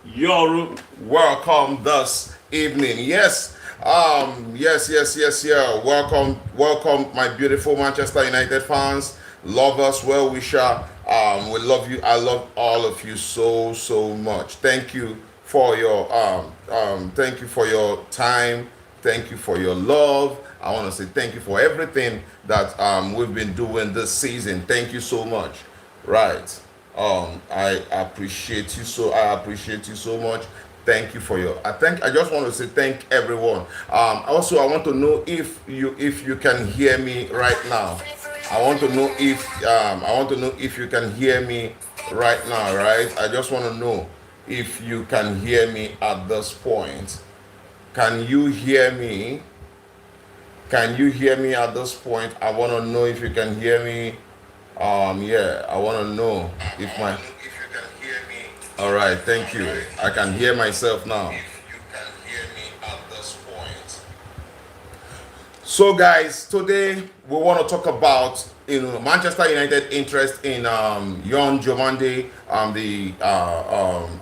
You're welcome this evening. Yes. Yeah. Welcome, my beautiful Manchester United fans, lovers, well wisher. We love you. I love all of you so much. Thank you for your time. Thank you for your love. I want to say thank you for everything that we've been doing this season. Thank you so much. Right. I appreciate you so much. Thank you for your. I just want to say thank everyone. Also, I want to know if you can hear me right now. I want to know if you can hear me right now. Right. I just want to know if you can hear me at this point. Can you hear me? Can you hear me at this point? I want to know if you can hear me. Yeah, I want to know if my. All right, thank you. I can hear myself now. So, guys, today we want to talk about Manchester United interest in young Diomande, the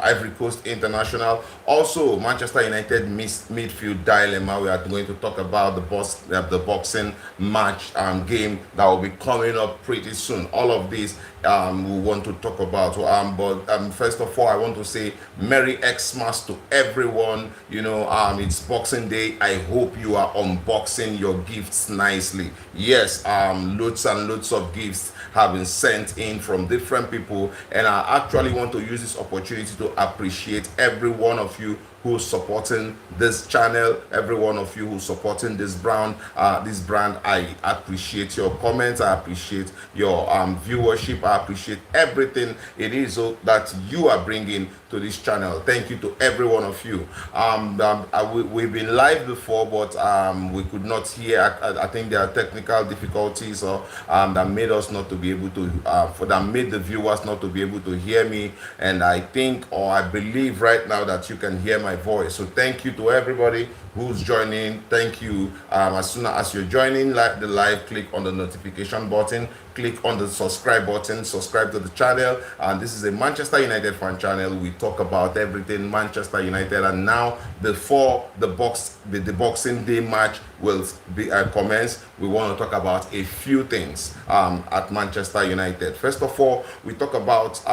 Ivory Coast international. Also, Manchester United midfield dilemma. We are going to talk about the boxing match game that will be coming up pretty soon. All of this we want to talk about. But first of all, I want to say Merry Xmas to everyone. It's Boxing Day. I hope you are unboxing your gifts nicely. Yes, loads and loads of gifts have been sent in from different people, and I actually want to use this opportunity to appreciate every one of you who's supporting this channel, every one of you who's supporting this brand. I appreciate your comments. I appreciate your viewership. I appreciate everything it is that you are bringing to this channel. Thank you to every one of you. We've been live before, but we could not hear. I think there are technical difficulties that made us not to be able to, that made the viewers not to be able to hear me. And I think, or I believe right now that you can hear my voice. So thank you to everybody who's joining. Thank you. As soon as you're joining the live, click on the notification button, click on the subscribe button, subscribe to the channel. And this is a Manchester United fan channel. We talk about everything Manchester United. And now, before the Boxing Day match will be commence, we want to talk about a few things at Manchester United. First of all, we talk about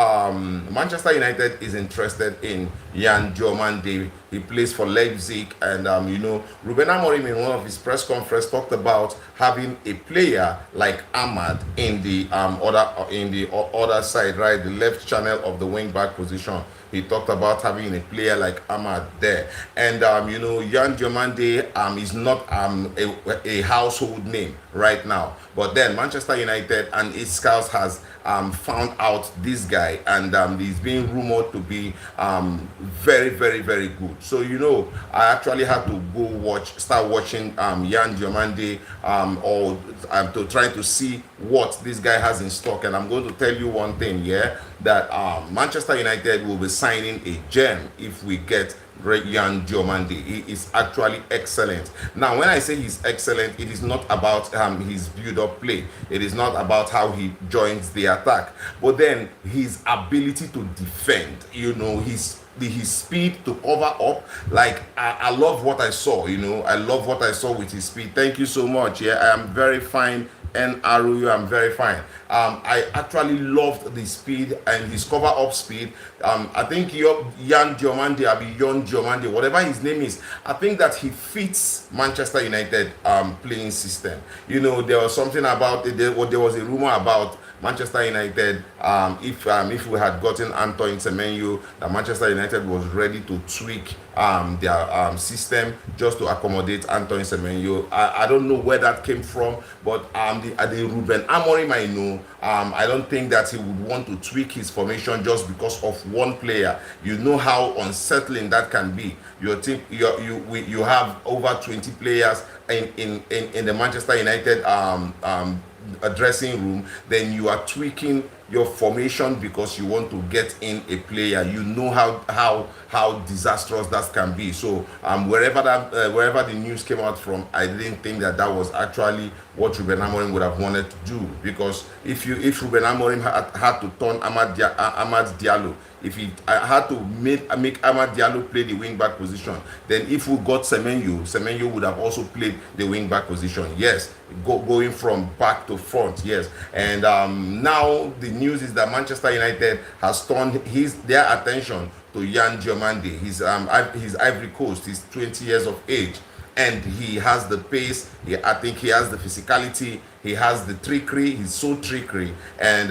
Manchester United is interested in Yan Diomande. He plays for Leipzig, and Ruben Amorim in one of his press conferences talked about having a player like Ahmad in the other side, right, the left channel of the wing back position. He talked about having a player like Ahmad there, and Yan Diomande is not a household name right now, but then Manchester United and its scouts has found out this guy, and he's being rumored to be very good. So I actually had to start watching Yan Diomande, or to try to see what this guy has in stock. And I'm going to tell you one thing, yeah, that Manchester United will be signing a gem if we get Yan Diomande. He is actually excellent. Now, when I say he's excellent, it is not about his build-up play. It is not about how he joins the attack, but then his ability to defend. His speed to cover up. Like I love what I saw. I love what I saw with his speed. Thank you so much. Yeah, I am very fine. And Aruyo, I'm very fine. I actually loved the speed and his cover up speed. I think Yan Diomande, whatever his name is, I think that he fits Manchester United playing system. There was something about it. There was a rumor about Manchester United, if we had gotten Antoine Semenyo, that Manchester United was ready to tweak their system just to accommodate Antoine Semenyo. I don't know where that came from, but the Ruben Amorim I know, I don't think that he would want to tweak his formation just because of one player. You know how unsettling that can be. Your team, you have over 20 players in the Manchester United a dressing room, then you are tweaking your formation because you want to get in a player. You know how disastrous that can be. So wherever the news came out from, I didn't think that was actually what Ruben Amorim would have wanted to do, because if Ruben Amorim had to turn Amad Diallo, if he had to make Amad Diallo play the wing back position, then if we got Semenyo would have also played the wing back position. Yes, going from back to front. Yes, and now the news is that Manchester United has turned their attention to Yan Diomande. He's Ivory Coast. He's 20 years of age, and he has the pace. I think he has the physicality. He has the trickery. He's so trickery, and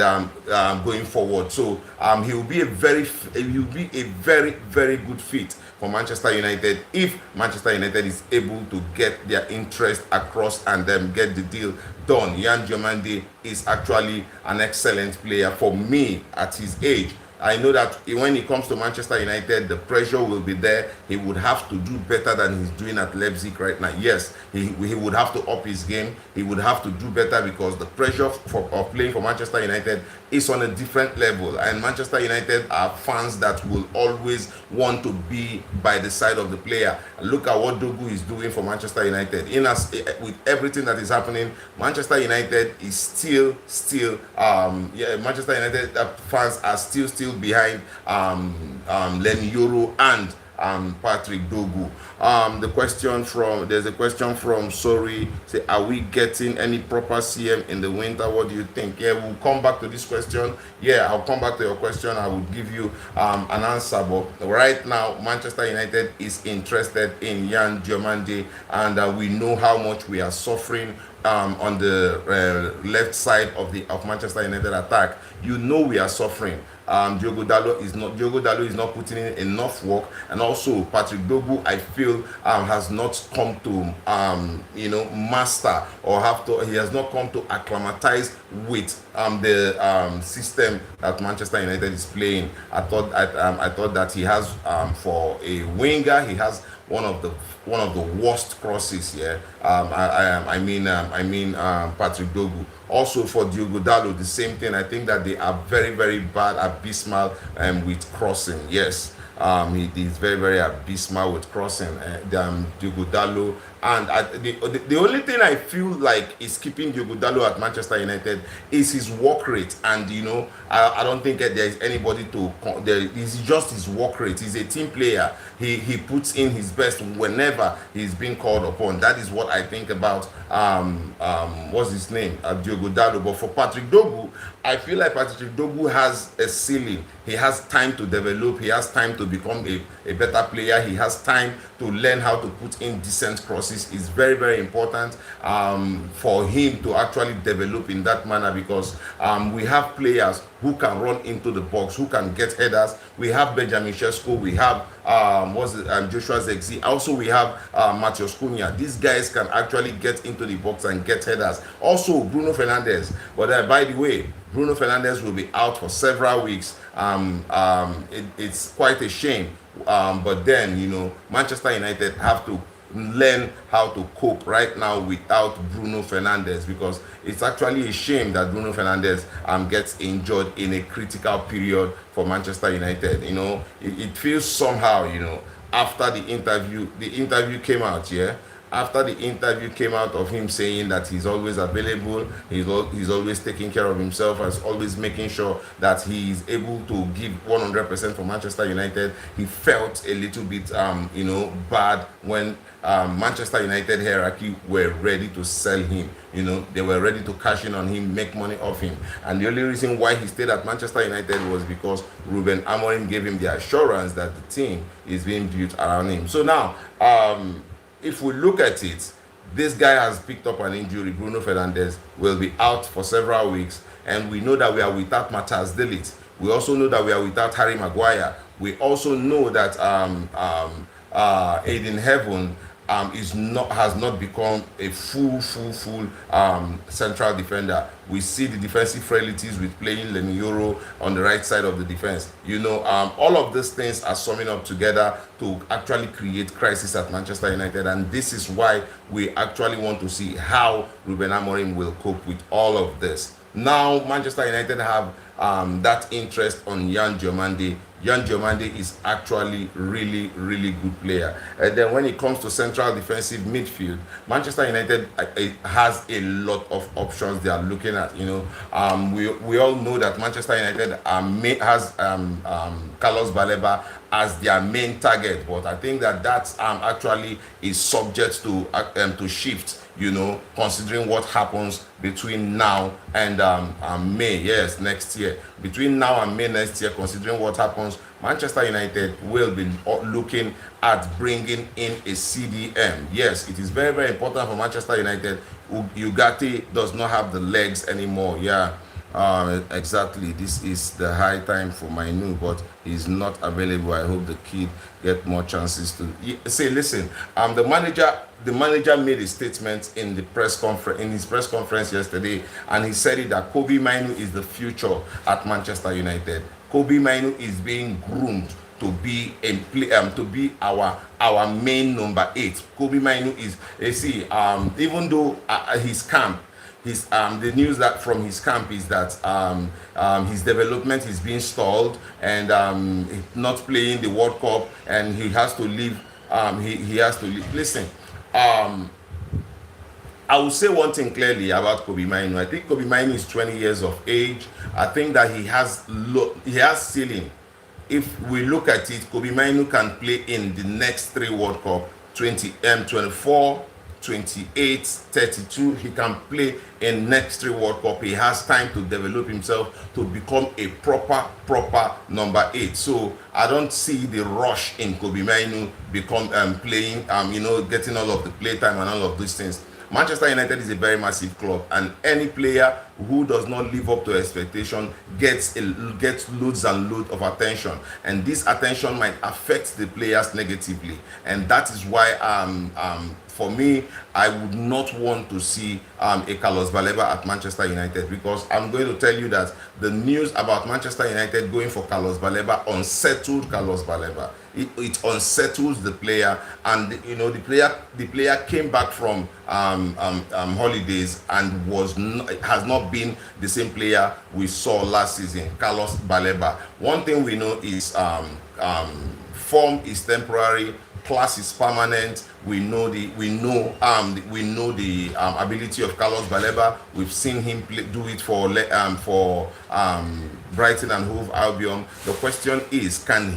going forward, so he will be a very very good fit for Manchester United if Manchester United is able to get their interest across and then get the deal done. Yan Diomande is actually an excellent player for me at his age. I know that when he comes to Manchester United, the pressure will be there. He would have to do better than he's doing at Leipzig right now. Yes, he would have to up his game. He would have to do better because the pressure of playing for Manchester United is on a different level. And Manchester United are fans that will always want to be by the side of the player. Look at what Dogu is doing for Manchester United. With everything that is happening, Manchester United is still Manchester United fans are still behind Lenny Yoro and Patrick Dogu. There's a question from Sorry. Say, are we getting any proper CM in the winter? What do you think? Yeah, we'll come back to this question. Yeah, I'll come back to your question. I will give you an answer. But right now, Manchester United is interested in Yan Diomande, and we know how much we are suffering on the left side of Manchester United attack. You know we are suffering. Diogo Dalot is not putting in enough work, and also Patrick Dogu, I feel, has not come to master, or he has not come to acclimatize with the system that Manchester United is playing. I thought that he has, for a winger, he has one of the worst crosses here. I mean Patrick Dogu. Also for Diogo Dalot, the same thing. I think that they are very, very bad, abysmal with crossing. Yes, he is very, very abysmal with crossing. Diogo Dalot. And the only thing I feel like is keeping Diogo Dalot at Manchester United is his work rate. And I don't think there is anybody it's just his work rate. He's a team player. He puts in his best whenever he's being called upon. That is what I think about what's his name, Diogo Dalot. But for Patrick Dogu, I feel like Patrick Dogu has a ceiling. He has time to develop. He has time to become a better player. He has time to learn how to put in decent crosses. Is very, very important for him to actually develop in that manner, because we have players who can run into the box, who can get headers. We have Benjamin Sekou, we have Joshua Zexi. Also, we have Matheus Cunha. These guys can actually get into the box and get headers. Also, Bruno Fernandes. But by the way, Bruno Fernandes will be out for several weeks. It's quite a shame. But then, Manchester United have to learn how to cope right now without Bruno Fernandes, because it's actually a shame that Bruno Fernandes gets injured in a critical period for Manchester United. It feels somehow, after the interview came out, after the interview came out of him saying that he's always available, he's always taking care of himself, and always making sure that he is able to give 100% for Manchester United, he felt a little bit, bad when Manchester United hierarchy were ready to sell him. They were ready to cash in on him, make money off him. And the only reason why he stayed at Manchester United was because Ruben Amorim gave him the assurance that the team is being built around him. So now, if we look at it, this guy has picked up an injury. Bruno Fernandes will be out for several weeks, and we know that we are without Matthias De Ligt. We also know that we are without Harry Maguire. We also know that Aiden Heaven has not become a full central defender. We see the defensive frailties with playing Lenny Yoro on the right side of the defense. All of these things are summing up together to actually create crisis at Manchester United, and this is why we actually want to see how Ruben Amorim will cope with all of this. Now, Manchester United have that interest on Yan Diomande. Yan Diomande is actually really good player. And then when it comes to central defensive midfield, Manchester United has a lot of options they are looking at. We all know that Manchester United has Carlos Baleba as their main target, but I think that actually is subject to shift, considering what happens between now and May, yes, next year. Between now and May next year, considering what happens, Manchester United will be looking at bringing in a CDM. Yes, it is very important for Manchester United. Ugarte does not have the legs anymore. Yeah, exactly. This is the high time for Mainu, but he's not available. I hope the kid get more chances to say. Listen, the manager made a statement in his press conference yesterday, and he said it that Kobe Mainu is the future at Manchester United. Kobe Mainu is being groomed to be our main number 8. Kobe Mainu is, even though his camp, the news that from his camp is that his development is being stalled, and not playing the World Cup, and he has to leave. He has to leave. Listen, I will say one thing clearly about Kobe Mainu. I think Kobe Mainu is 20 years of age. I think that he has ceiling. If we look at it, Kobe Mainu can play in the next 3 World Cup, 24, 28, 32. He can play in next 3 World Cup. He has time to develop himself to become a proper number 8. So I don't see the rush in Kobe Mainu playing, getting all of the playtime and all of these things. Manchester United is a very massive club, and any player who does not live up to expectation gets loads and loads of attention, and this attention might affect the players negatively. And that is why for me, I would not want to see a Carlos Baleba at Manchester United, because I'm going to tell you that the news about Manchester United going for Carlos Baleba unsettled Carlos Baleba. It unsettles the player, and the player came back from holidays and has not been the same player we saw last season. Carlos Baleba. One thing we know is form is temporary, class is permanent. We know the ability of Carlos Baleba. We've seen him do it for Brighton and Hove Albion. The question is, will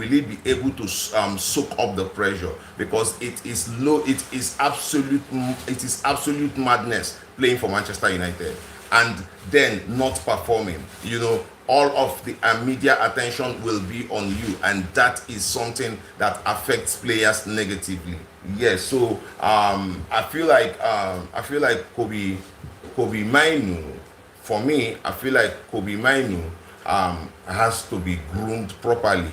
he be able to soak up the pressure? Because it is absolute madness playing for Manchester United and then not performing. All of the media attention will be on you, and that is something that affects players negatively. Yes, so I feel like Kobe Mainu, for me, I feel like Kobe Mainu has to be groomed properly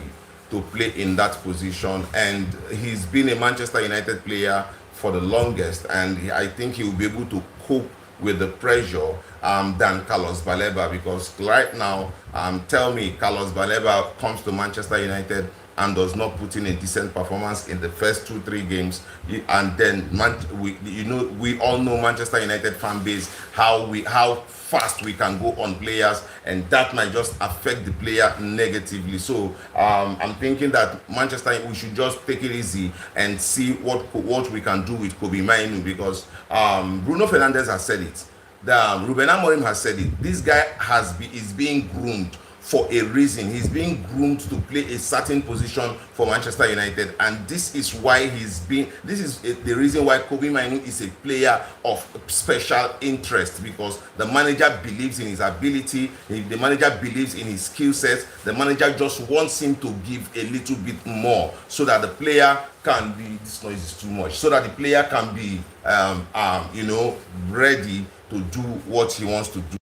to play in that position, and he's been a Manchester United player for the longest, and I think he will be able to cope with the pressure than Carlos Baleba, because right now, tell me, Carlos Baleba comes to Manchester United and does not put in a decent performance in the first 2-3 games, and then we all know Manchester United fan base, how fast we can go on players, and that might just affect the player negatively. So I'm thinking that we should just take it easy and see what we can do with Kobe Mainu, because Bruno Fernandes has said it. Ruben Amorim has said it. This guy is being groomed for a reason. He's being groomed to play a certain position for Manchester United, and this is why the reason why Kobe Mainu is a player of special interest, because the manager believes in his ability, the manager believes in his skill set. The manager just wants him to give a little bit more so that the player can be, this noise is too much, so that the player can be ready to do what he wants to do.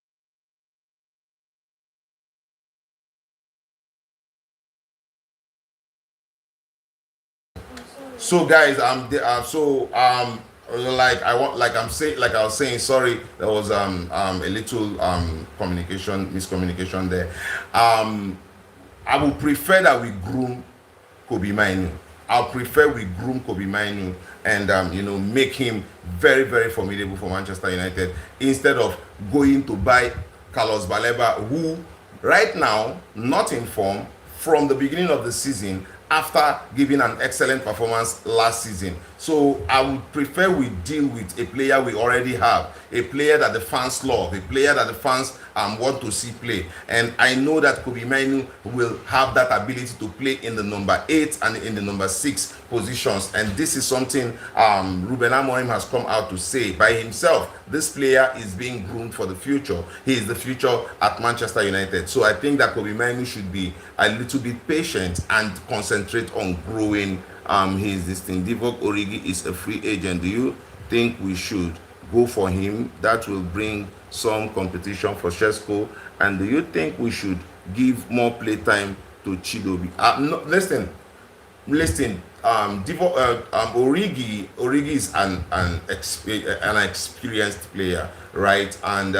So guys, like I was saying, sorry, there was a little miscommunication there. I would prefer that we groom Kobe Mainu. I prefer we groom Kobe Mainu and make him very, very formidable for Manchester United, instead of going to buy Carlos Baleba, who right now not in form from the beginning of the season after giving an excellent performance last season. So I would prefer we deal with a player we already have, a player that the fans love, a player that the fans want to see play. And I know that Kobe Manu will have that ability to play in the number 8 and in the number 6 positions. And this is something Ruben Amorim has come out to say by himself. This player is being groomed for the future. He is the future at Manchester United. So I think that Kobe Manu should be a little bit patient and concentrate on growing his this thing. Divock Origi is a free agent. Do you think we should go for him? That will bring some competition for Sekou. And do you think we should give more playtime to Chidobe? No, listen. Origi is an experienced player, right? And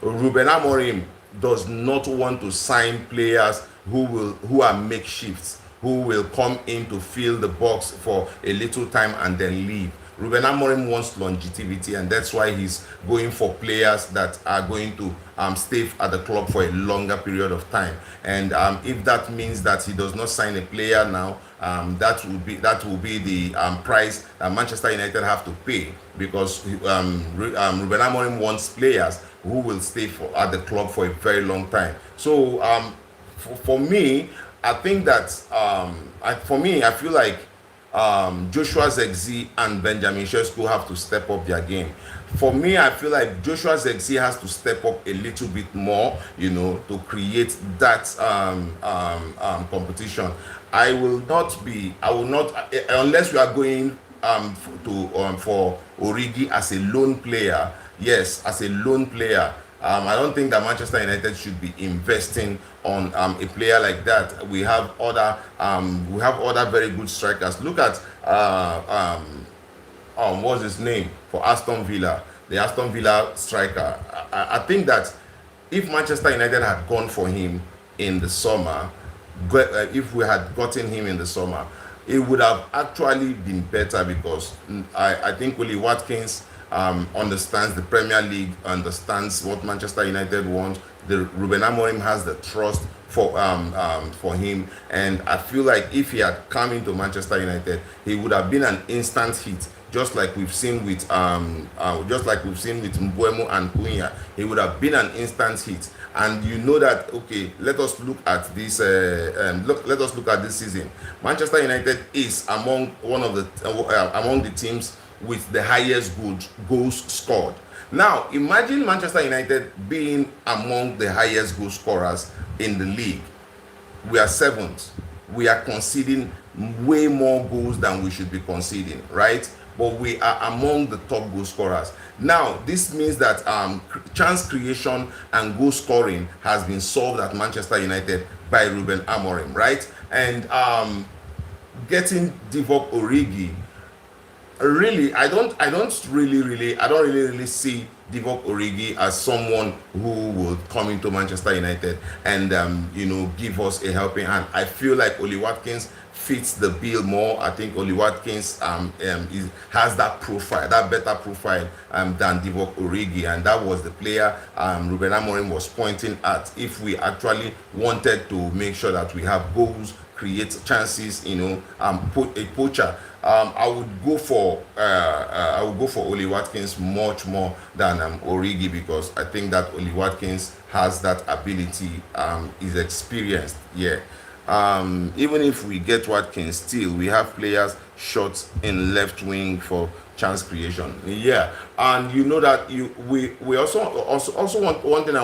Ruben Amorim does not want to sign players who are makeshifts, who will come in to fill the box for a little time and then leave. Ruben Amorim wants longevity, and that's why he's going for players that are going to stay at the club for a longer period of time. And if that means that he does not sign a player now, that will be the price that Manchester United have to pay, because Ruben Amorim wants players who will stay at the club for a very long time. So for me, I think that I feel like Joshua Zexi and Benjamin Sekou have to step up their game. For me, I feel like Joshua Zexi has to step up a little bit more, to create that competition. I will not, unless we are going for Origi as a lone player. Yes, as a lone player. I don't think that Manchester United should be investing on a player like that. We have other very good strikers. Look at what's his name for Aston Villa, the Aston Villa striker. I think that if Manchester United had gone for him in the summer, if we had gotten him in the summer, it would have actually been better, because I think Oli Watkins understands the Premier League, understands what Manchester United want. Ruben Amorim has the trust for him, and I feel like if he had come into Manchester United, he would have been an instant hit, just like we've seen with Mbeumo and Cunha. He would have been an instant hit. And you know that, okay, let us look at this season. Manchester United is among the teams with the highest goals scored. Now, imagine Manchester United being among the highest goal scorers in the league. We are 7th. We are conceding way more goals than we should be conceding, right? But we are among the top goal scorers. Now, this means that chance creation and goal scoring has been solved at Manchester United by Ruben Amorim, right? And getting Divock Origi, really, I don't really see Divock Origi as someone who will come into Manchester United and give us a helping hand. I feel like Oli Watkins fits the bill more. I think Oli Watkins has that profile, that better profile than Divock Origi, and that was the player Ruben Amorim was pointing at. If we actually wanted to make sure that we have goals, create chances, put a poacher, I would go for Oli Watkins much more than Origi, because I think that Oli Watkins has that ability, is experienced. Yeah. Even if we get Watkins, still we have players short in left wing for chance creation. Yeah, and you know that we also want one thing.